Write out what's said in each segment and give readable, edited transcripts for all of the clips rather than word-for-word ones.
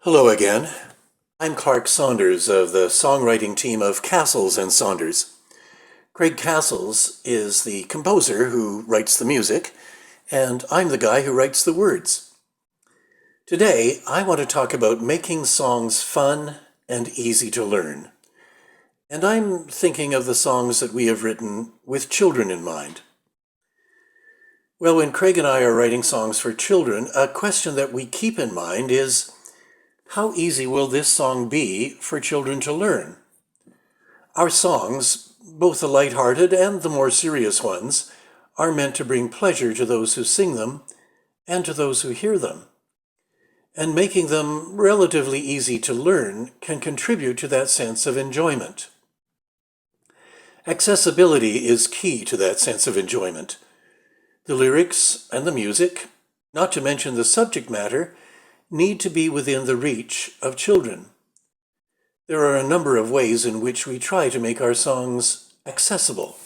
Hello again. I'm Clark Saunders of the songwriting team of Castles and Saunders. Craig Castles is the composer who writes the music, and I'm the guy who writes the words. Today, I want to talk about making songs fun and easy to learn. And I'm thinking of the songs that we have written with children in mind. Well, when Craig and I are writing songs for children, a question that we keep in mind is, how easy will this song be for children to learn? Our songs, both the lighthearted and the more serious ones, are meant to bring pleasure to those who sing them and to those who hear them. And making them relatively easy to learn can contribute to that sense of enjoyment. Accessibility is key to that sense of enjoyment. The lyrics and the music, not to mention the subject matter, need to be within the reach of children. There are a number of ways in which we try to make our songs accessible.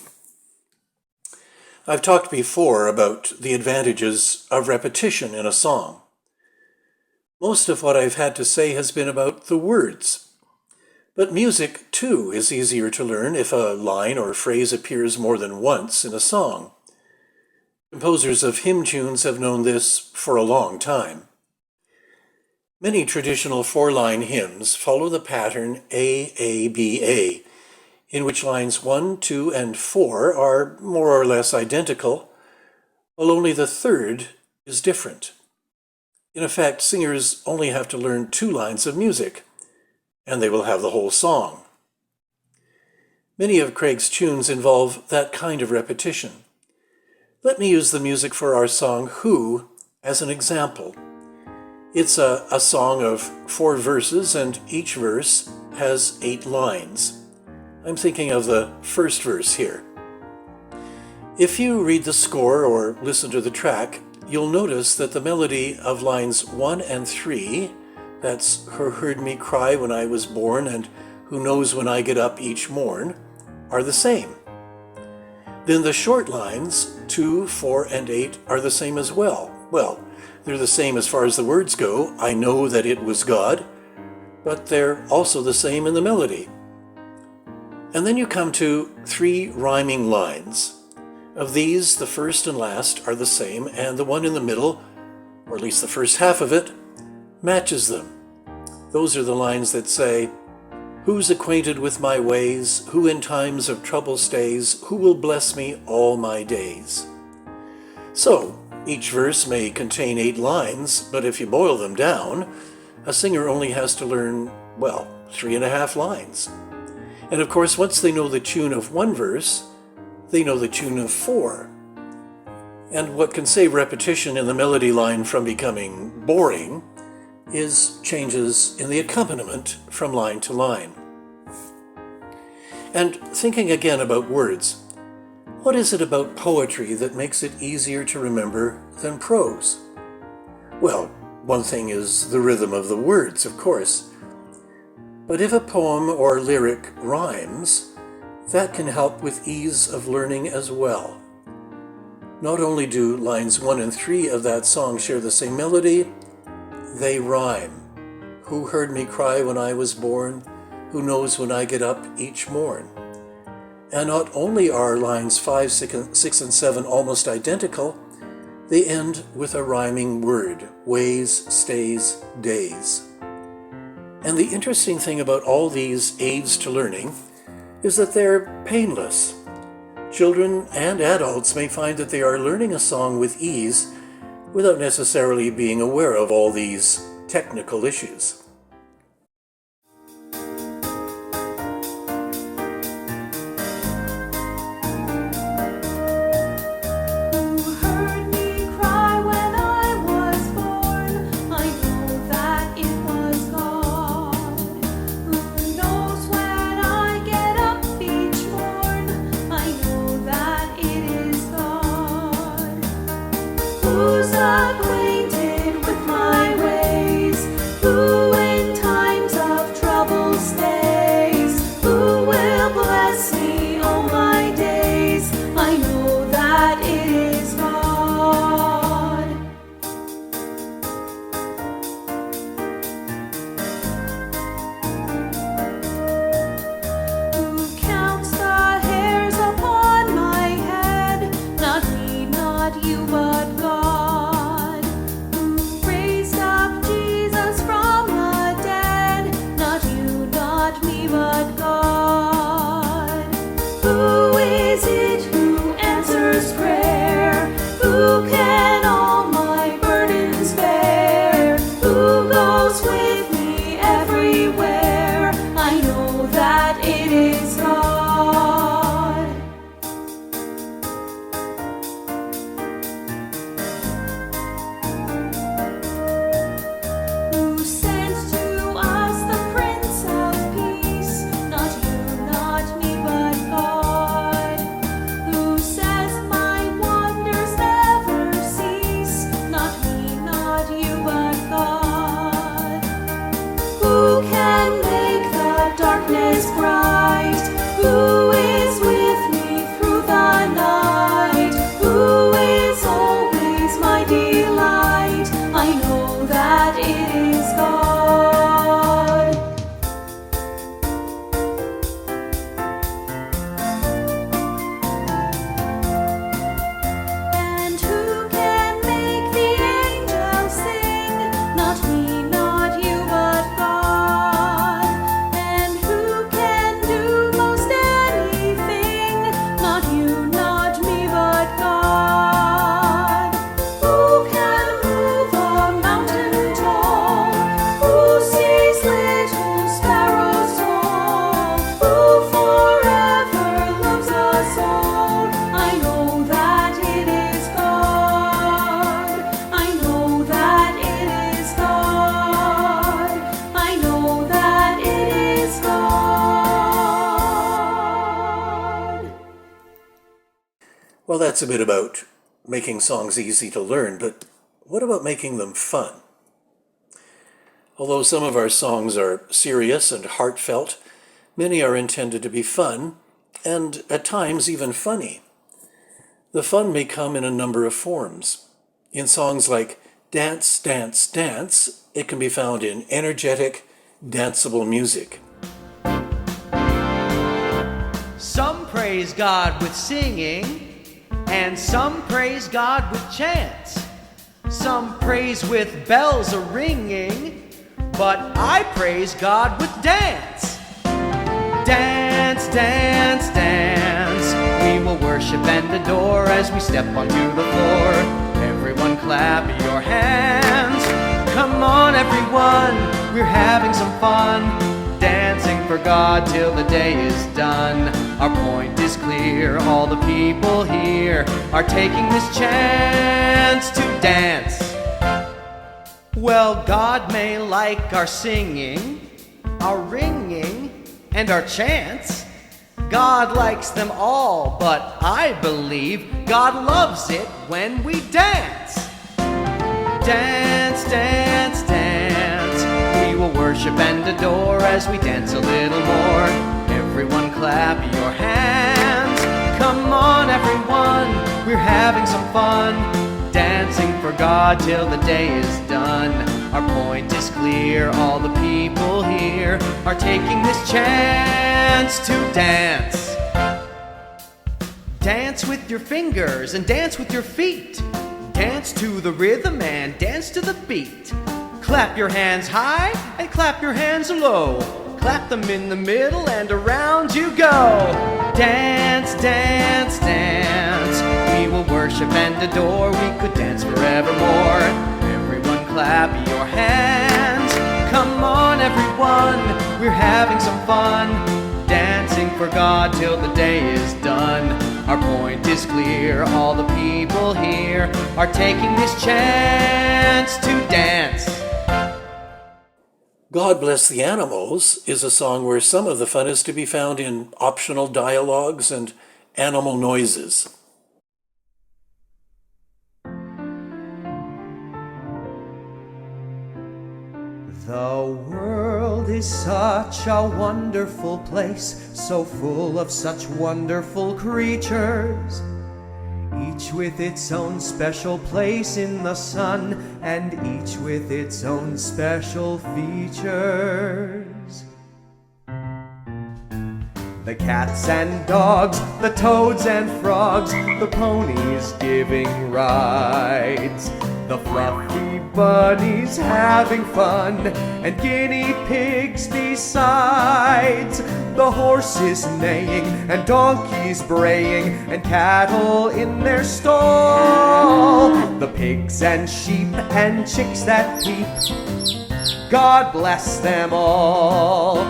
I've talked before about the advantages of repetition in a song. Most of what I've had to say has been about the words. But music, too, is easier to learn if a line or phrase appears more than once in a song. Composers of hymn tunes have known this for a long time. Many traditional four-line hymns follow the pattern A-A-B-A, in which lines 1, 2, and 4 are more or less identical, while only the third is different. In effect, singers only have to learn 2 lines of music, and they will have the whole song. Many of Craig's tunes involve that kind of repetition. Let me use the music for our song Who as an example. It's a song of 4 verses, and each verse has 8 lines. I'm thinking of the first verse here. If you read the score or listen to the track, you'll notice that the melody of lines 1 and 3, that's "Who heard me cry when I was born and who knows when I get up each morn," are the same. Then the short lines 2, 4, and 8 are the same as well. Well, they're the same as far as the words go. I know that it was God, but they're also the same in the melody. And then you come to 3 rhyming lines. Of these, the first and last are the same, and the one in the middle, or at least the first half of it, matches them. Those are the lines that say, "Who's acquainted with my ways? Who in times of trouble stays? Who will bless me all my days?" So, each verse may contain 8 lines, but if you boil them down, a singer only has to learn, 3.5 lines. And of course, once they know the tune of 1 verse, they know the tune of 4. And what can save repetition in the melody line from becoming boring is changes in the accompaniment from line to line. And thinking again about words, what is it about poetry that makes it easier to remember than prose? Well, one thing is the rhythm of the words, of course. But if a poem or lyric rhymes, that can help with ease of learning as well. Not only do lines 1 and 3 of that song share the same melody, they rhyme. "Who heard me cry when I was born? Who knows when I get up each morn?" And not only are lines 5, 6, and 7 almost identical, they end with a rhyming word, ways, stays, days. And the interesting thing about all these aids to learning is that they're painless. Children and adults may find that they are learning a song with ease without necessarily being aware of all these technical issues. Who's acquainted with my ways? Who not you but God, who raised up Jesus from the dead, not you, not me but God. Who is it who answers prayer? Who can all my burdens bear? Who goes with me everywhere? I know that it is God. Who sent to us the Prince of Peace? Not you, not me, but God. Who says my wonders never cease? Not me, not you, but God. Who can make the darkness bright? Who is with me through the night? Who is always my delight? I know that it is God. And who can make the angels sing? Not me, not you, but God. And who can do most anything? Not you, not me, but God. Who can move a mountain tall? Who sees little sparrows fall? Who forever loves us all? I know that it is God. I know that it is God. I know that it is God. Well, that's a bit about making songs easy to learn, but what about making them fun? Although some of our songs are serious and heartfelt, many are intended to be fun, and at times even funny. The fun may come in a number of forms. In songs like Dance, Dance, Dance, it can be found in energetic, danceable music. Some praise God with singing, and some praise God with chants. Some praise with bells a-ringing, but I praise God with dance. Dance, dance, dance. We will worship and adore as we step onto the floor. Everyone clap your hands. Come on, everyone, we're having some fun. Dancing for God till the day is done. Our point is clear, all the people here are taking this chance to dance. Well, God may like our singing, our ringing, and our chants. God likes them all, but I believe God loves it when we dance. Dance, dance, dance. We will worship and adore as we dance a little more. Everyone clap your hands. Come on, everyone, we're having some fun. Dancing for God till the day is done. Our point is clear, all the people here are taking this chance to dance. Dance with your fingers and dance with your feet. Dance to the rhythm and dance to the beat. Clap your hands high and clap your hands low. Clap them in the middle and around you go. Dance, dance, dance. We will worship and adore. We could dance forevermore. Everyone clap your hands. Come on, everyone, we're having some fun. Dancing for God till the day is done. Our point is clear, all the people here are taking this chance to dance. God Bless the Animals is a song where some of the fun is to be found in optional dialogues and animal noises. The world is such a wonderful place, so full of such wonderful creatures, each with its own special place in the sun, and each with its own special features. The cats and dogs, the toads and frogs, the ponies giving rides, the fluffy bunnies having fun, and guinea pigs besides. The horses neighing, and donkeys braying, and cattle in their stall. The pigs and sheep and chicks that peep, God bless them all.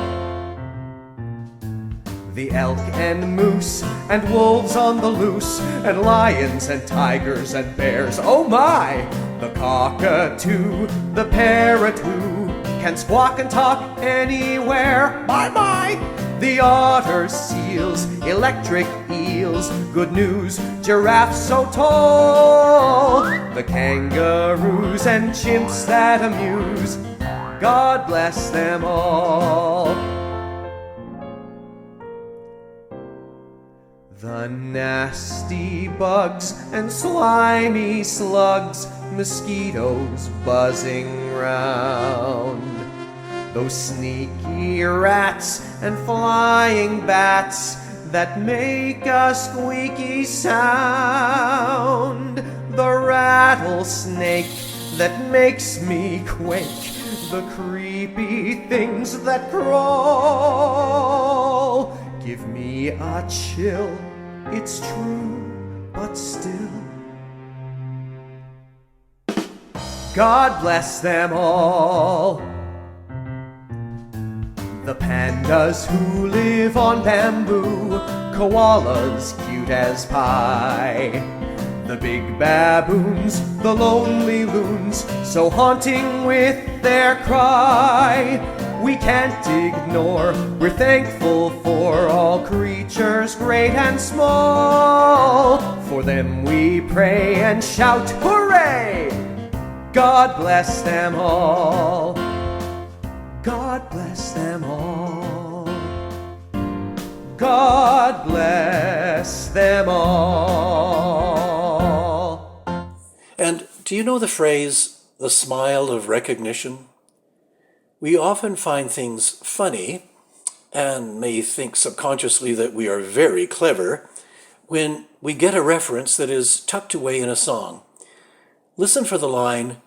The elk and moose and wolves on the loose, and lions and tigers and bears, oh my! The cockatoo, the parrot who can squawk and talk anywhere, my! The otters, seals, electric eels, good news, giraffes so tall. The kangaroos and chimps that amuse, God bless them all. The nasty bugs and slimy slugs, mosquitoes buzzing round, those sneaky rats and flying bats that make a squeaky sound, the rattlesnake that makes me quake, the creepy things that crawl, give me a chill. It's true, but still, God bless them all. The pandas who live on bamboo, koalas cute as pie, the big baboons, the lonely loons, so haunting with their cry. We can't ignore, we're thankful for all creatures great and small. For them we pray and shout hooray! God bless them all. God bless them all. God bless them all. And do you know the phrase, the smile of recognition? We often find things funny, and may think subconsciously that we are very clever, when we get a reference that is tucked away in a song. Listen for the line,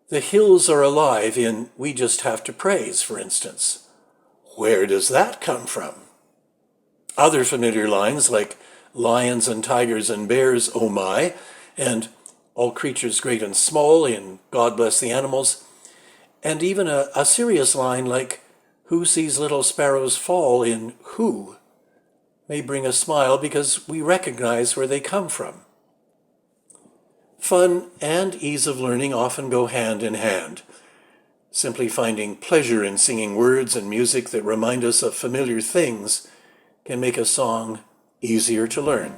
"The hills are alive" in "We Just Have to Praise," for instance. Where does that come from? Other familiar lines like "Lions and tigers and bears, oh my," and "All creatures great and small" in "God Bless the Animals," and even a serious line like "Who sees little sparrows fall" in "Who," may bring a smile because we recognize where they come from. Fun and ease of learning often go hand in hand. Simply finding pleasure in singing words and music that remind us of familiar things can make a song easier to learn.